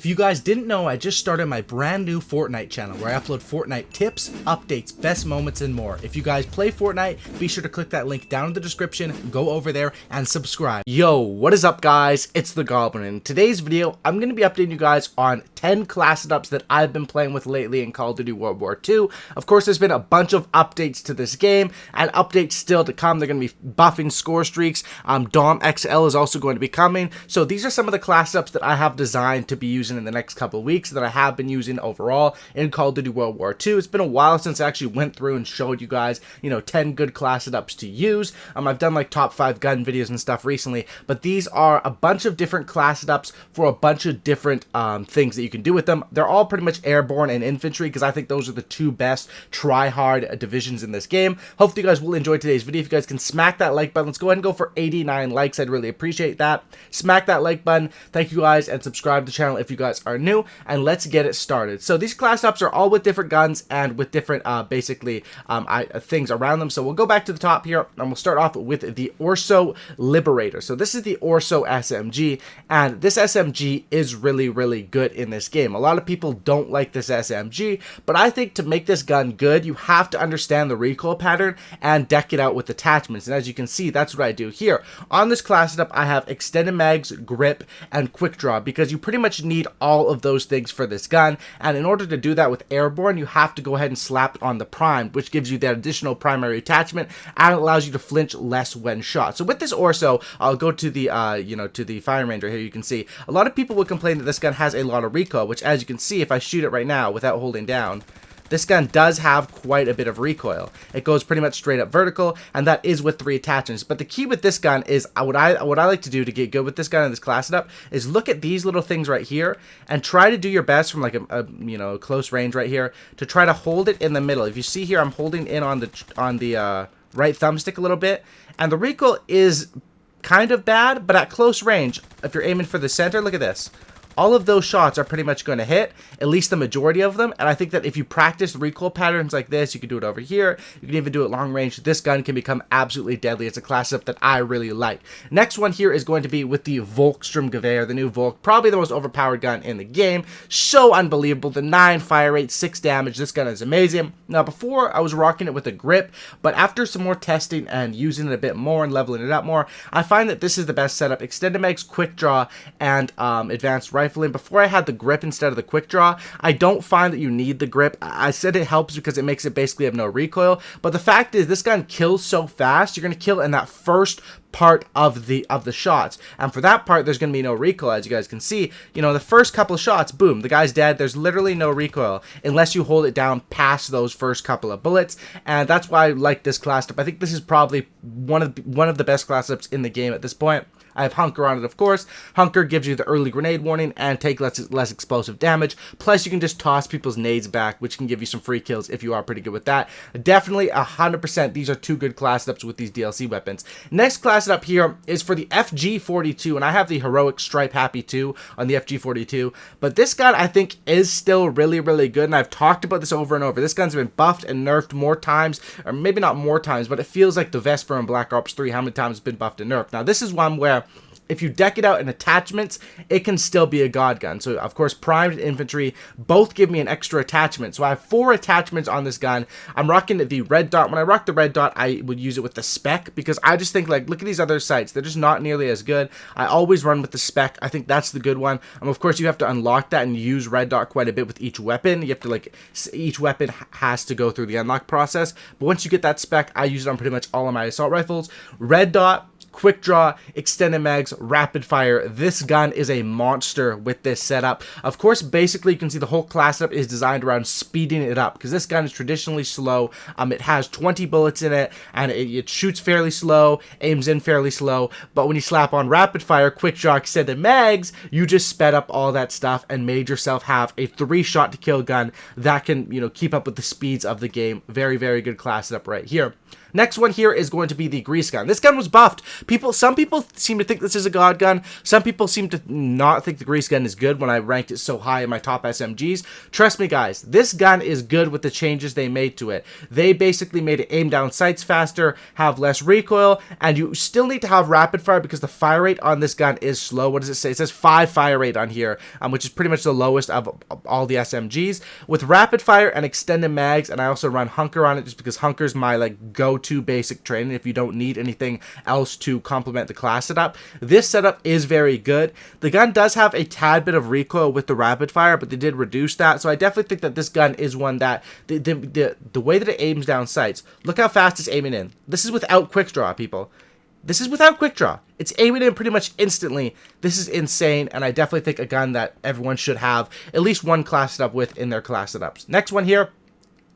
If you guys didn't know, I just started my brand new Fortnite channel where I upload Fortnite tips, updates, best moments, and more. If you guys play Fortnite, be sure to click that link down in the description, go over there, and subscribe. Yo, what is up guys? It's the Goblin. In today's video, I'm going to be updating you guys on 10 class setups that I've been playing with lately in Call of Duty World War II. Of course, there's been a bunch of updates to this game, and updates still to come. They're going to be buffing score streaks. Dom XL is also going to be coming. So these are some of the class setups that I have designed to be using in the next couple of weeks that I have been using overall in Call of Duty World War II. It's been a while since I actually went through and showed you guys, 10 good class setups to use. I've done like top 5 gun videos and stuff recently, but these are a bunch of different class setups for a bunch of different things that you can do with them. They're all pretty much airborne and infantry because I think those are the two best try-hard divisions in this game. Hopefully you guys will enjoy today's video. If you guys can smack that like button, let's go ahead and go for 89 likes. I'd really appreciate that. Smack that like button. Thank you guys, and subscribe to the channel if you guys are new, and let's get it started. So these class ups are all with different guns and with different things around them. So we'll go back to the top here and we'll start off with the Orso Liberator. So this is the Orso SMG, and this SMG is really good in this game. A lot of people don't like this SMG, but I think to make this gun good, you have to understand the recoil pattern and deck it out with attachments. And as you can see, that's what I do here. On this class setup, I have extended mags, grip, and quick draw because you pretty much need all of those things for this gun, and in order to do that with airborne, you have to go ahead and slap on the primed, which gives you that additional primary attachment and allows you to flinch less when shot. So with this Orso, I'll go to the to the firing range right here. You can see a lot of people will complain that this gun has a lot of recoil, which as you can see, if I shoot it right now without holding down, this gun does have quite a bit of recoil. It goes pretty much straight up vertical, and that is with 3 attachments. But the key with this gun is, what I like to do to get good with this gun and this class setup is look at these little things right here and try to do your best from like a close range right here to try to hold it in the middle. If you see here, I'm holding in on the right thumbstick a little bit, and the recoil is kind of bad, but at close range, if you're aiming for the center, look at this. All of those shots are pretty much going to hit, at least the majority of them, and I think that if you practice recoil patterns like this, you can do it over here, you can even do it long range. This gun can become absolutely deadly. It's a class up that I really like. Next one here is going to be with the Volk, the new Volk, probably the most overpowered gun in the game. So unbelievable. The 9 fire rate, 6 damage. This gun is amazing. Now, before I was rocking it with a grip, but after some more testing and using it a bit more and leveling it up more, I find that this is the best setup. Extended mags, quick draw, and advanced rifling. Before I had the grip instead of the quick draw, I don't find that you need the grip. I said it helps because it makes it basically have no recoil, but the fact is this gun kills so fast, you're going to kill in that first part of the shots, and for that part there's going to be no recoil. As you guys can see, the first couple of shots, boom, the guy's dead. There's literally no recoil unless you hold it down past those first couple of bullets, and that's why I like this class up. I think this is probably one of the best class ups in the game at this point. I have Hunker on it, of course. Hunker gives you the early grenade warning and take less explosive damage. Plus, you can just toss people's nades back, which can give you some free kills if you are pretty good with that. Definitely 100%. These are 2 good class ups with these DLC weapons. Next class up here is for the FG42, and I have the Heroic Stripe Happy 2 on the FG42. But this gun, I think, is still really good, and I've talked about this over and over. This gun's been buffed and nerfed more times, or maybe not more times, but it feels like the Vesper in Black Ops 3, how many times it's been buffed and nerfed. Now, this is one where if you deck it out in attachments, it can still be a god gun. So, of course, primed and infantry both give me an extra attachment. So I have 4 attachments on this gun. I'm rocking the red dot. When I rock the red dot, I would use it with the spec because I just think, like, look at these other sights. They're just not nearly as good. I always run with the spec. I think that's the good one. Of course, you have to unlock that and use red dot quite a bit with each weapon. You have to, each weapon has to go through the unlock process. But once you get that spec, I use it on pretty much all of my assault rifles. Red dot, quick draw, extended mags, rapid fire. This gun is a monster with this setup. Of course, basically, you can see the whole class setup is designed around speeding it up because this gun is traditionally slow. It has 20 bullets in it, and it shoots fairly slow, aims in fairly slow, but when you slap on rapid fire, quick draw, extended mags, you just sped up all that stuff and made yourself have a 3-shot to kill gun that can, keep up with the speeds of the game. Very good class setup right here. Next one here is going to be the grease gun. This gun was buffed. Some people seem to think this is a god gun. Some people seem to not think the grease gun is good when I ranked it so high in my top SMGs. Trust me, guys, this gun is good with the changes they made to it. They basically made it aim down sights faster, have less recoil, and you still need to have rapid fire because the fire rate on this gun is slow. What does it say? It says 5 fire rate on here, which is pretty much the lowest of all the SMGs. With rapid fire and extended mags, and I also run hunker on it just because hunker's my like go-to basic training if you don't need anything else to complement the class setup. This setup is very good. The gun does have a tad bit of recoil with the rapid fire, but they did reduce that, so I definitely think that this gun is one that the way that it aims down sights, look how fast it's aiming in. This is without quick draw, people. This is without quick draw. It's aiming in pretty much instantly. This is insane, and I definitely think a gun that everyone should have at least one class setup with in their class setups. Next one here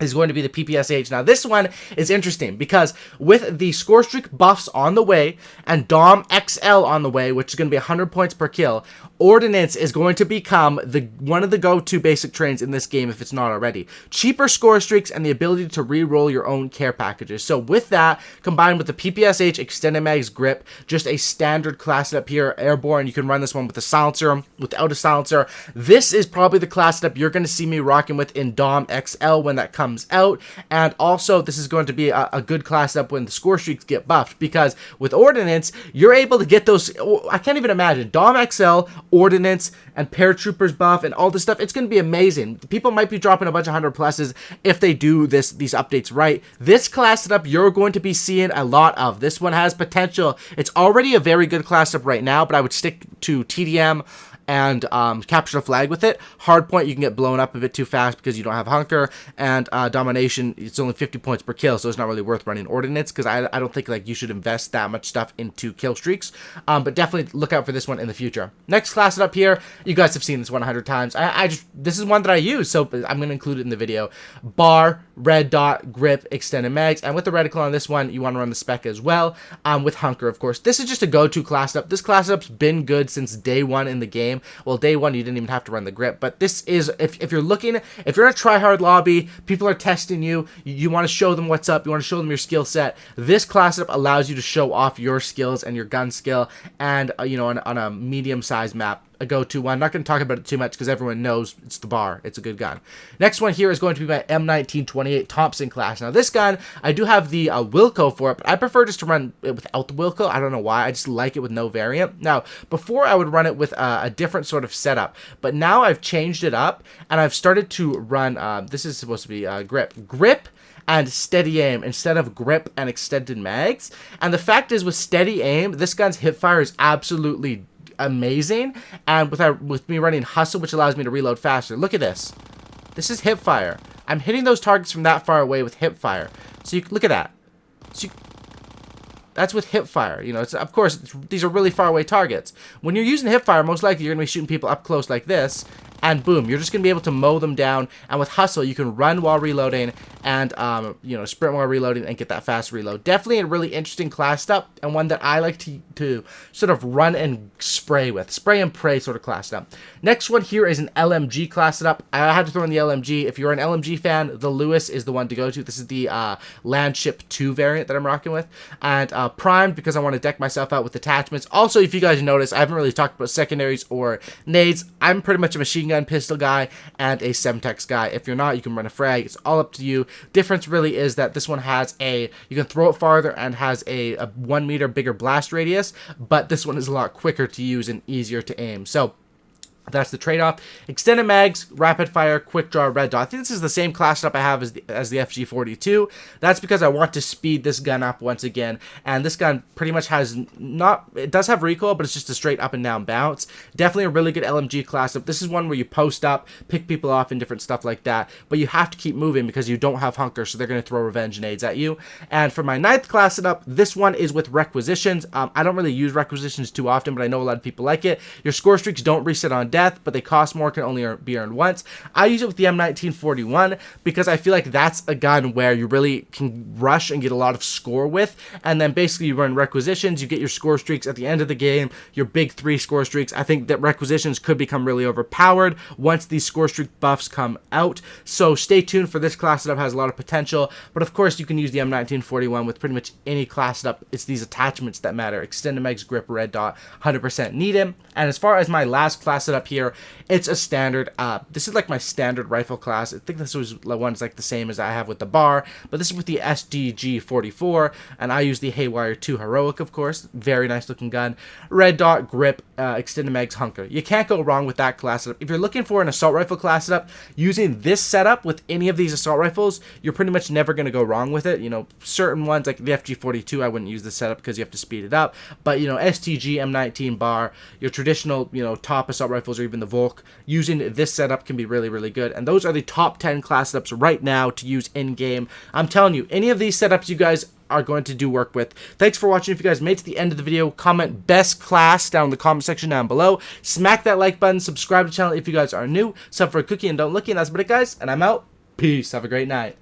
is going to be the PPSA. Now, this one is interesting because with the score streak buffs on the way and Dom XL on the way, which is going to be 100 points per kill, Ordnance is going to become one of the go-to basic trains in this game if it's not already. Cheaper score streaks and the ability to re-roll your own care packages. So with that, combined with the PPSH Extended Mags Grip, just a standard class setup here, airborne, you can run this one with a silencer, without a silencer. This is probably the class setup you're going to see me rocking with in Dom XL when that comes out, and also this is going to be a good class setup when the score streaks get buffed, because with Ordnance, you're able to get those, I can't even imagine, Dom XL, Ordnance, and Paratroopers buff, and all this stuff. It's going to be amazing. People might be dropping a bunch of 100 pluses if they do these updates right. This class setup you're going to be seeing a lot of. This one has potential. It's already a very good class setup right now, but I would stick to TDM and capture the flag with it. Hardpoint, you can get blown up a bit too fast because you don't have hunker, and domination, it's only 50 points per kill, so it's not really worth running Ordnance because I don't think like you should invest that much stuff into kill streaks, but definitely look out for this one in the future. Next class up here, you guys have seen this one 100 times. This is one that I use, so I'm going to include it in the video. Bar, red dot, grip, extended mags, and with the reticle on this one, you want to run the spec as well, with hunker, of course. This is just a go-to class up. This class up's been good since day one in the game. Well, day one, you didn't even have to run the grip, but this is, if you're looking, if you're in a try-hard lobby, people are testing you, you want to show them what's up, you want to show them your skill set, this class up allows you to show off your skills and your gun skill, and, you know, on a medium-sized map. A go-to one. I'm not going to talk about it too much because everyone knows it's the bar. It's a good gun. Next one here is going to be my M1928 Thompson class. Now this gun, I do have the Wilco for it, but I prefer just to run it without the Wilco. I don't know why. I just like it with no variant. Now, before I would run it with a different sort of setup, but now I've changed it up and I've started to run, this is supposed to be grip and steady aim instead of grip and extended mags. And the fact is, with steady aim, this gun's hipfire is absolutely amazing, and with me running hustle, which allows me to reload faster. Look at this. This is hip fire. I'm hitting those targets from that far away with hip fire. So you look at that. That's with hip fire. You know, of course these are really far away targets. When you're using hip fire, most likely you're gonna be shooting people up close like this, and boom, you're just gonna be able to mow them down. And with hustle, you can run while reloading and you know, sprint while reloading and get that fast reload. Definitely a really interesting class up, and one that I like to sort of run and spray and pray sort of class up. Next one here is an LMG class setup. I had to throw in the LMG. If you're an LMG fan, the Lewis is the one to go to. This is the Landship 2 variant that I'm rocking with, and primed because I want to deck myself out with attachments. Also, if you guys notice, I haven't really talked about secondaries or nades. I'm pretty much a machine gun pistol guy and a Semtex guy. If you're not, you can run a frag. It's all up to you. Difference really is that this one has you can throw it farther and has a 1 meter bigger blast radius, but this one is a lot quicker to use and easier to aim. So that's the trade-off. Extended mags, rapid fire, quick draw, red dot. I think this is the same class setup I have as the FG42. That's because I want to speed this gun up once again. And this gun pretty much has it does have recoil, but it's just a straight up and down bounce. Definitely a really good LMG class setup. This is one where you post up, pick people off and different stuff like that. But you have to keep moving because you don't have hunker, so they're going to throw revenge nades at you. And for my 9th class setup, this one is with Requisitions. I don't really use Requisitions too often, but I know a lot of people like it. Your score streaks don't reset on death, but they cost more, can only be earned once. I use it with the M1941 because I feel like that's a gun where you really can rush and get a lot of score with, and then basically you run requisitions, you get your score streaks at the end of the game, your big 3 score streaks. I think that requisitions could become really overpowered once these score streak buffs come out, so stay tuned for this class setup. Has a lot of potential, but of course you can use the M1941 with pretty much any class setup. It's these attachments that matter. Extended mags, grip, red dot, 100% need him. And as far as my last class setup here, it's a standard. This is like my standard rifle class. I think this was the one's like the same as I have with the bar, but this is with the SDG44, and I use the Haywire 2 Heroic, of course. Very nice looking gun. Red dot, grip, extended mags, hunker. You can't go wrong with that class setup. If you're looking for an assault rifle class setup, using this setup with any of these assault rifles, you're pretty much never going to go wrong with it. You know, certain ones like the FG42, I wouldn't use this setup because you have to speed it up, but you know, STG, M19 bar, your traditional, you know, top assault rifles, or even the Volk, using this setup can be really, really good. And those are the top 10 class setups right now to use in game. I'm telling you, any of these setups you guys are going to do work with. Thanks for watching. If you guys made it to the end of the video, comment best class down in the comment section down below. Smack that like button, subscribe to the channel if you guys are new, sub for a cookie and don't look in. That's about it, guys, and I'm out. Peace. Have a great night.